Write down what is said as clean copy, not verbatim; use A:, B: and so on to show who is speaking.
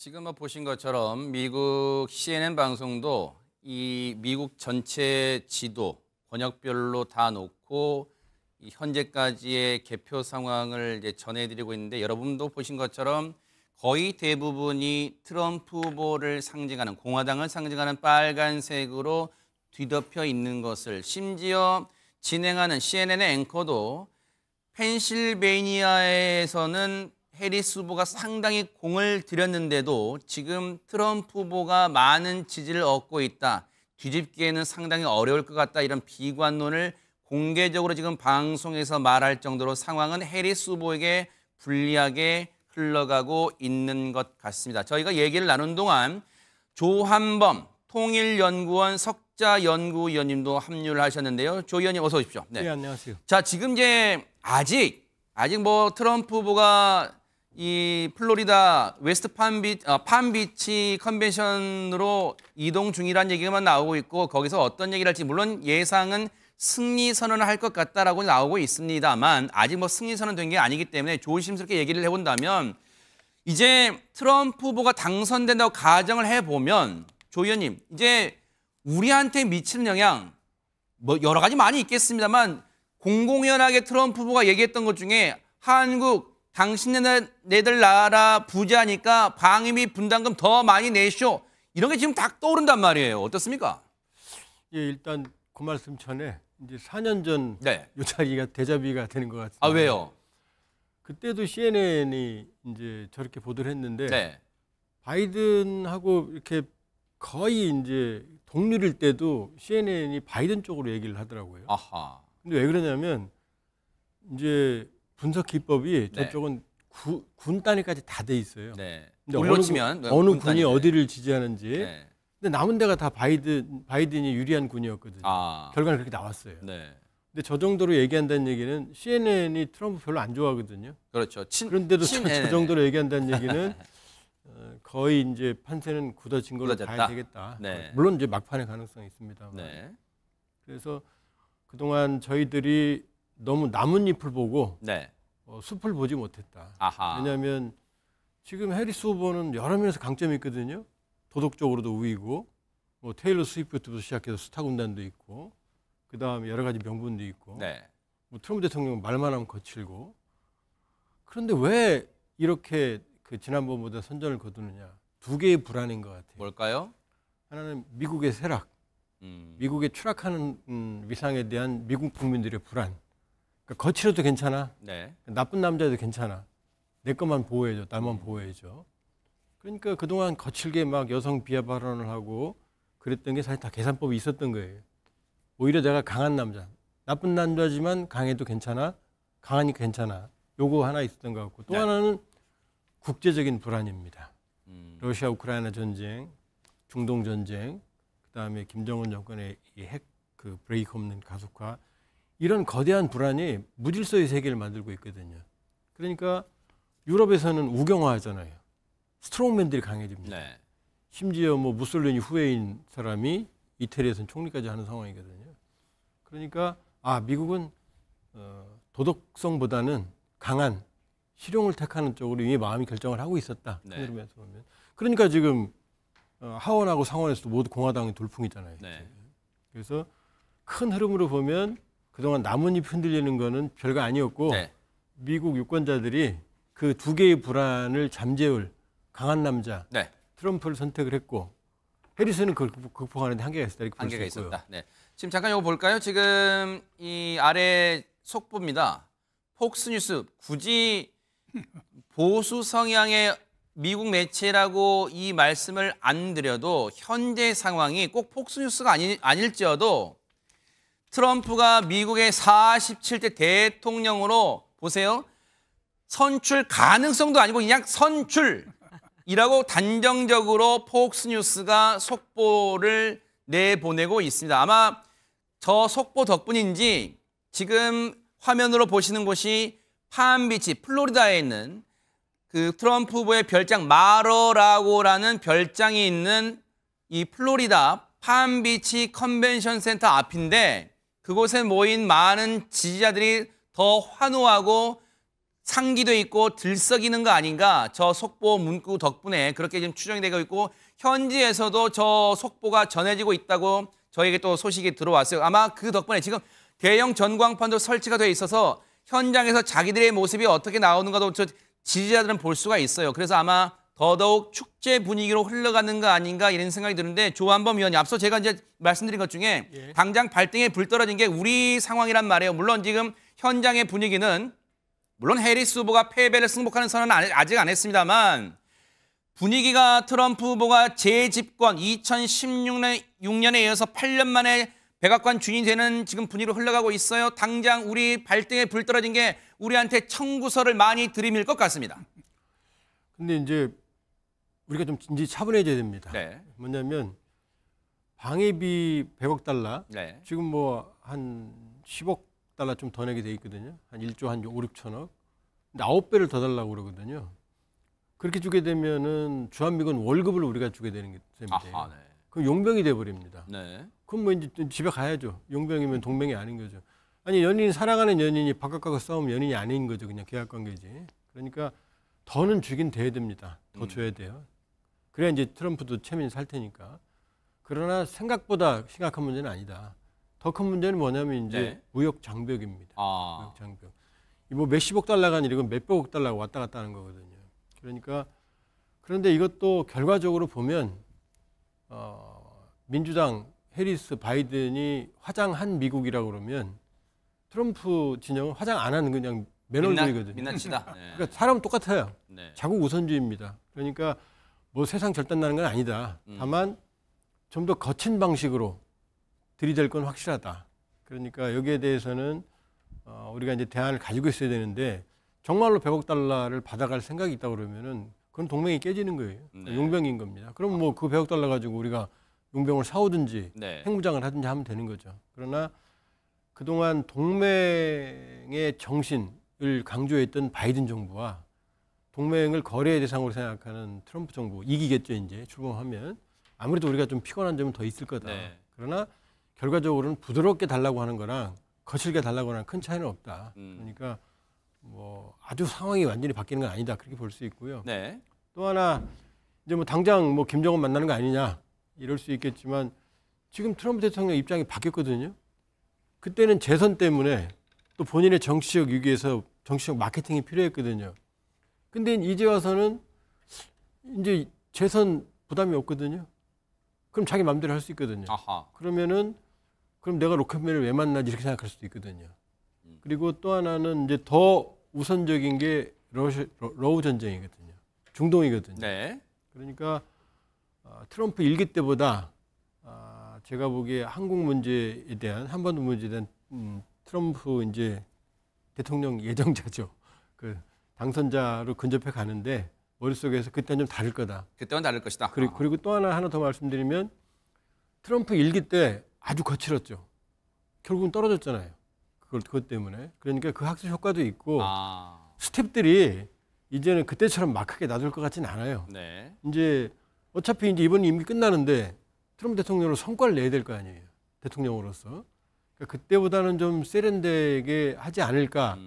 A: 지금 보신 것처럼 미국 CNN 방송도 이 미국 전체 지도 권역별로 다 놓고 이 현재까지의 개표 상황을 이제 전해드리고 있는데 여러분도 보신 것처럼 거의 대부분이 트럼프 후보를 상징하는 공화당을 상징하는 빨간색으로 뒤덮여 있는 것을 심지어 진행하는 CNN의 앵커도 펜실베이니아에서는 해리스 후보가 상당히 공을 들였는데도 지금 트럼프 후보가 많은 지지를 얻고 있다. 뒤집기에는 상당히 어려울 것 같다. 이런 비관론을 공개적으로 지금 방송에서 말할 정도로 상황은 해리스 후보에게 불리하게 흘러가고 있는 것 같습니다. 저희가 얘기를 나눈 동안 조한범 통일연구원 석자연구위원님도 합류를 하셨는데요. 조 의원님 어서 오십시오.
B: 네, 안녕하세요.
A: 자, 지금 이제 아직 뭐 트럼프 후보가 이 플로리다 웨스트 팜비치 컨벤션으로 이동 중이라는 얘기만 나오고 있고 거기서 어떤 얘기를 할지 물론 예상은 승리 선언을 할 것 같다라고 나오고 있습니다만 아직 뭐 승리 선언된 게 아니기 때문에 조심스럽게 얘기를 해본다면 이제 트럼프 후보가 당선된다고 가정을 해보면 조 의원님 이제 우리한테 미치는 영향 뭐 여러 가지 많이 있겠습니다만 공공연하게 트럼프 후보가 얘기했던 것 중에 한국 당신네들 나라 부자니까 방위비 분담금 더 많이 내쇼 이런 게 지금 딱 떠오른단 말이에요. 어떻습니까?
B: 예, 일단 그 말씀 전에 이제 4년 전
A: 네.
B: 이 자리가 데자비가 되는 것 같습니다.
A: 아 왜요?
B: 그때도 CNN이 이제 저렇게 보도를 했는데
A: 네.
B: 바이든하고 이렇게 거의 이제 동률일 때도 CNN이 바이든 쪽으로 얘기를 하더라고요.
A: 아하.
B: 근데 왜 그러냐면 이제 분석 기법이
A: 네.
B: 저쪽은 군 단위까지 다 돼 있어요.
A: 네.
B: 근데
A: 물로 치면
B: 어느 군이 어디를 지지하는지.
A: 네.
B: 근데 남은 데가 다 바이든이 유리한 군이었거든요.
A: 아.
B: 결과는 그렇게 나왔어요.
A: 네.
B: 근데 저 정도로 얘기한다는 얘기는 CNN이 트럼프 별로 안 좋아하거든요.
A: 그렇죠.
B: 그런데도 저 정도로 얘기한다는 얘기는 거의 이제 판세는 굳어진 걸로
A: 굳어졌다.
B: 봐야 되겠다.
A: 네.
B: 물론 이제 막판의 가능성이 있습니다만.
A: 네.
B: 그래서 그동안 저희들이 너무 나뭇잎을 보고
A: 네.
B: 숲을 보지 못했다.
A: 아하.
B: 왜냐하면 지금 해리스 후보는 여러 면에서 강점이 있거든요. 도덕적으로도 우위고 뭐 테일러 스위프트부터 시작해서 스타 군단도 있고 그다음에 여러 가지 명분도 있고
A: 네.
B: 뭐 트럼프 대통령은 말만 하면 거칠고 그런데 왜 이렇게 그 지난번보다 선전을 거두느냐. 두 개의 불안인 것 같아요.
A: 뭘까요?
B: 하나는 미국의 쇠락, 미국의 추락하는 위상에 대한 미국 국민들의 불안. 그러니까 거칠어도 괜찮아.
A: 네.
B: 나쁜 남자도 괜찮아. 내 것만 보호해줘. 나만 보호해줘. 그러니까 그동안 거칠게 막 여성 비하 발언을 하고 그랬던 게 사실 다 계산법이 있었던 거예요. 오히려 내가 강한 남자. 나쁜 남자지만 강해도 괜찮아. 강하니까 괜찮아. 요거 하나 있었던 것 같고 또
A: 네.
B: 하나는 국제적인 불안입니다. 러시아 우크라이나 전쟁, 중동 전쟁, 그다음에 김정은 정권의 핵 그 브레이크 없는 가속화 이런 거대한 불안이 무질서의 세계를 만들고 있거든요. 그러니까 유럽에서는 우경화하잖아요. 스트롱맨들이 강해집니다.
A: 네.
B: 심지어 뭐 무솔리니 후예인 사람이 이태리에서는 총리까지 하는 상황이거든요. 그러니까 미국은 도덕성보다는 강한 실용을 택하는 쪽으로 이미 마음이 결정을 하고 있었다.
A: 네.
B: 그러면서 보면. 그러니까 지금 하원하고 상원에서도 모두 공화당이 돌풍이잖아요.
A: 네.
B: 그래서 큰 흐름으로 보면 그동안 나뭇잎 흔들리는 거는 별거 아니었고
A: 네.
B: 미국 유권자들이 그 두 개의 불안을 잠재울 강한 남자
A: 네.
B: 트럼프를 선택을 했고 해리스는 그걸 극복하는 데 한계가 있었다 이렇게 볼 수
A: 한계가
B: 있고요.
A: 있었다. 네. 지금 잠깐 이거 볼까요? 지금 이 아래 속보입니다. 폭스뉴스 굳이 보수 성향의 미국 매체라고 이 말씀을 안 드려도 현재 상황이 꼭 폭스뉴스가 아닐지어도 트럼프가 미국의 47대 대통령으로 보세요. 선출 가능성도 아니고 그냥 선출이라고 단정적으로 폭스뉴스가 속보를 내보내고 있습니다. 아마 저 속보 덕분인지 지금 화면으로 보시는 곳이 팜비치, 플로리다에 있는 그 트럼프 후보의 별장 마러라고라는 별장이 있는 이 플로리다 팜비치 컨벤션 센터 앞인데 그곳에 모인 많은 지지자들이 더 환호하고 상기돼 있고 들썩이는 거 아닌가 저 속보 문구 덕분에 그렇게 지금 추정이 되고 있고 현지에서도 저 속보가 전해지고 있다고 저에게 또 소식이 들어왔어요. 아마 그 덕분에 지금 대형 전광판도 설치가 돼 있어서 현장에서 자기들의 모습이 어떻게 나오는가도 저 지지자들은 볼 수가 있어요. 그래서 아마 더더욱 축제 분위기로 흘러가는 거 아닌가 이런 생각이 드는데 조한범 위원님 앞서 제가 이제 말씀드린 것 중에 당장 발등에 불 떨어진 게 우리 상황이란 말이에요. 물론 지금 현장의 분위기는 물론 해리스 후보가 패배를 승복하는 선언은 아직 안 했습니다만 분위기가 트럼프 후보가 재집권 2016년에 이어서 8년 만에 백악관 주인이 되는 지금 분위기로 흘러가고 있어요. 당장 우리 발등에 불 떨어진 게 우리한테 청구서를 많이 들이밀 것 같습니다.
B: 근데 이제 우리가 좀 이제 차분해져야 됩니다.
A: 네.
B: 뭐냐면 방위비 100억 달러,
A: 네.
B: 지금 뭐 한 10억 달러 좀 더 내게 돼 있거든요. 한 1조 한 5, 6천억. 근데 9배를 더 달라고 그러거든요. 그렇게 주게 되면은 주한미군 월급을 우리가 주게 되는 게 됩니다.
A: 아하, 네.
B: 그럼 용병이 돼 버립니다.
A: 네.
B: 그럼 뭐 이제 집에 가야죠. 용병이면 동맹이 아닌 거죠. 아니 연인이 사랑하는 연인이 바깥 가서 싸우면 연인이 아닌 거죠. 그냥 계약 관계지. 그러니까 더는 주긴 돼야 됩니다. 더 줘야 돼요. 그래야 이제 트럼프도 체면이 살 테니까. 그러나 생각보다 심각한 문제는 아니다. 더 큰 문제는 뭐냐면 이제
A: 네.
B: 무역 장벽입니다.
A: 아.
B: 무역 장벽. 뭐 몇십억 달러가 아니라 이건 몇백억 달러가 왔다 갔다 하는 거거든요. 그러니까 그런데 이것도 결과적으로 보면 민주당 해리스 바이든이 화장한 미국이라고 그러면 트럼프 진영은 화장 안 하는 그냥 맨얼굴이거든요.
A: 민낯이다. 네.
B: 그러니까 사람은 똑같아요.
A: 네.
B: 자국 우선주의입니다. 그러니까 뭐 세상 절단나는 건 아니다. 다만 좀 더 거친 방식으로 들이댈 건 확실하다. 그러니까 여기에 대해서는 우리가 이제 대안을 가지고 있어야 되는데 정말로 100억 달러를 받아갈 생각이 있다 그러면은 그건 동맹이 깨지는 거예요.
A: 네.
B: 용병인 겁니다. 그럼 뭐 그 100억 달러 가지고 우리가 용병을 사오든지
A: 네.
B: 핵무장을 하든지 하면 되는 거죠. 그러나 그동안 동맹의 정신을 강조했던 바이든 정부와 동맹을 거래의 대상으로 생각하는 트럼프 정부 이기겠죠. 이제 출범하면 아무래도 우리가 좀 피곤한 점은 더 있을 거다.
A: 네.
B: 그러나 결과적으로는 부드럽게 달라고 하는 거랑 거칠게 달라고 하는 큰 차이는 없다. 그러니까 뭐 아주 상황이 완전히 바뀌는 건 아니다. 그렇게 볼 수 있고요.
A: 네.
B: 또 하나 이제 뭐 당장 뭐 김정은 만나는 거 아니냐 이럴 수 있겠지만 지금 트럼프 대통령 입장이 바뀌었거든요. 그때는 재선 때문에 또 본인의 정치적 위기에서 정치적 마케팅이 필요했거든요. 근데 이제 와서는 이제 재선 부담이 없거든요. 그럼 자기 마음대로 할 수 있거든요.
A: 아하.
B: 그러면은 그럼 내가 로켓맨을 왜 만나지 이렇게 생각할 수도 있거든요. 그리고 또 하나는 이제 더 우선적인 게 러우 전쟁이거든요. 중동이거든요.
A: 네.
B: 그러니까 트럼프 일기 때보다 제가 보기에 한국 문제에 대한 한반도 문제에 대한 트럼프 이제 대통령 예정자죠. 그 당선자로 근접해 가는데 머릿속에서 그때는 좀 다를 거다.
A: 그때는 다를 것이다.
B: 그리고 또 하나 더 말씀드리면 트럼프 일기 때 아주 거칠었죠. 결국은 떨어졌잖아요. 그것 때문에. 그러니까 그 학습 효과도 있고 스텝들이 이제는 그때처럼 막 크게 놔둘 것 같지는 않아요.
A: 네.
B: 이제 어차피 이제 이번 임기 끝나는데 트럼프 대통령으로 성과를 내야 될 거 아니에요. 대통령으로서. 그러니까 그때보다는 좀 세련되게 하지 않을까.